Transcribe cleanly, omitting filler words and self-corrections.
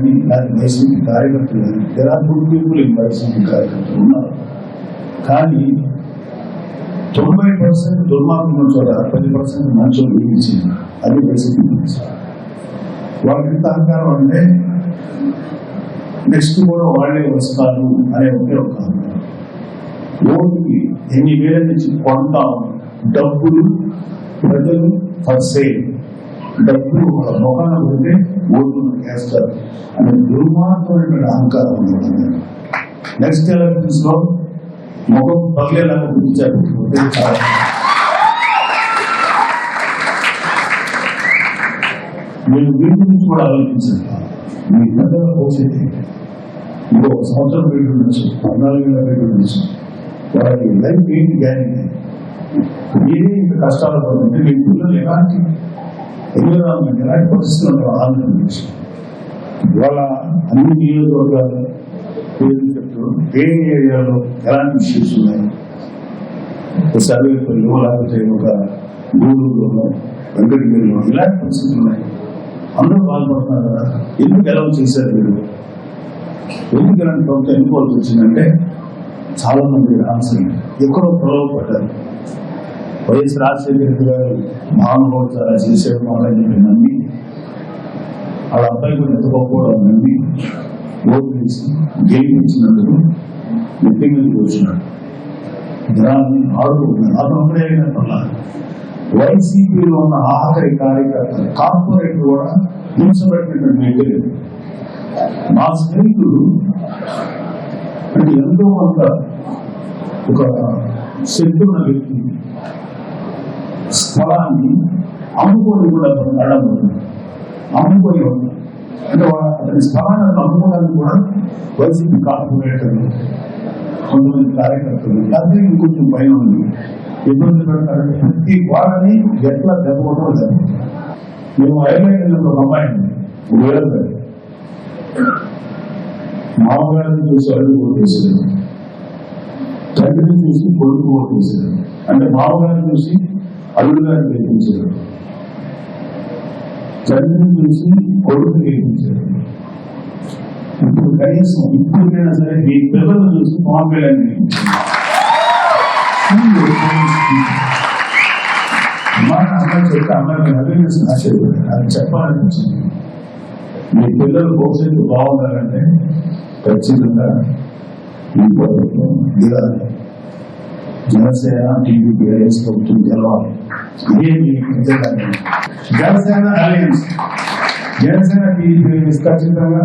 కానీ లేదా వైసీపీ కార్యకర్తలు కానీ there are good people in YCP కార్యకర్తలు ఉన్నారు. కానీ 90% దుర్మార్గం ఉన్న చోట 10% మంచోళ్ళు ఊహించి అది వైసీపీ గురించి వాళ్ళకి ఎంత అహంకారం అంటే నెక్స్ట్ కూడా వాళ్ళే వస్తారు అనే ఒకే ఒక ఓటుకి ఎన్ని వేల నుంచి కొంటాం, డబ్బులు ప్రజలు ఫర్ సేల్, డబ్బులు వాళ్ళ ముఖాన ఉంటే ఓట్లు వేస్తారు అనే దుర్మార్గమైన అహంకారం ఉంది. నెక్స్ట్ ఎలక్షన్స్ లో ముఖం పగిలేలాగా గుర్తించారు. మీరు వీటి గురించి కూడా ఆలోచించండి. మీ పిల్లల భవిష్యత్తు ఇంకొక సంవత్సరం పెట్టి ఉండొచ్చు, 14 ఏళ్ళ పెట్టి ఉండొచ్చు. వాళ్ళకి లైఫ్ ఏంటి గ్యారెంటీ? మీరే ఇంత కష్టాలు పడుతుంటే మీ పిల్లలు ఎలాంటి ఎన్విరాన్మెంట్, ఎలాంటి పరిస్థితులు ఉంటారు ఆంధ్రప్రదేశ్. ఇవాళ అన్ని నియోజకవర్గాలు ఏ ఏరియాలో ఎలాంటి ఇష్యూస్ ఉన్నాయి, సర్వేపల్లిలో లేకపోతే ఒక గూడూరులో వెంకటగిరిలో ఇలాంటి పరిస్థితులు ఉన్నాయి. అందరూ బాధపడుతున్నారు కదా. ఎందుకు ఎలా చేశారు మీరు? ఎందుకు ఎలాంటి ప్రభుత్వం ఎన్నుకోవాల్సి వచ్చిందంటే చాలా మంది ఆన్సర్ ఎక్కడో ప్రలోభపడ్డారు. వైఎస్ రాజశేఖర రెడ్డి గారు మహానుభావుడు చాలా చేసేది మాలని చెప్పి నమ్మి, వాళ్ళ అబ్బాయి కూడా ఎంత గొప్పవాడు నమ్మి ఓటు వేసి గెలిపించినందుకు నెత్తి మీద కూర్చున్నాడు. జనాన్ని ఆడుకుంటున్నాడు. అతను ఒకటే అయినట్టు వైసీపీలో ఉన్న ఆఖరి కార్యకర్తలు కార్పొరేట్ కూడా హింసపెట్టినటువంటి వ్యక్తులు. మా స్నేహితుడు అంటే ఎంతో కొంత ఒక శక్తి ఉన్న వ్యక్తి స్థలాన్ని అమ్ముకొని కూడా అమ్ముకొని అంటే అతని స్థలాన్ని అమ్ముకోవడానికి కూడా వైసీపీ కార్పొరేటర్లు కొంతమంది కార్యకర్తలు అదే ఇంకొంచెం పైన ఉంది ఇబ్బంది పెడతారంటే ప్రతి వాళ్ళని ఎట్లా దెబ్బకొట్టడం జరుగుతుంది. మేము ఐలైన్ ఒక అమ్మాయిని వేరే మామగారిని చూసి అడుగు ఓటేసారు, తండ్రిని చూసి కొడుకు ఓటేసారు. అంటే మామగారిని చూసి అల్లుడు గారిని గెలిపించారు, తండ్రిని చూసి కొడుకు గెలిపించారు. ఇప్పుడు కనీసం ఇప్పుడైనా సరే మీ పిల్లలను చూసి పవన్ కళ్యాణ్ గెలిపించారు. అమ్మాయి చెప్తే అమ్మాయి అవేర్నెస్ ఆశపడి అది చెప్పాలనిపించింది. మీ పిల్లలు భవిష్యత్తు బాగుండాలంటే ఖచ్చితంగా ఈ ప్రభుత్వం దిగాలి. జనసేన టీడీపీ అలయన్స్ ప్రభుత్వం గెలవాలి. ఇదే మీకు జనసేన అలయన్స్, జనసేన టీడీపీ ఖచ్చితంగా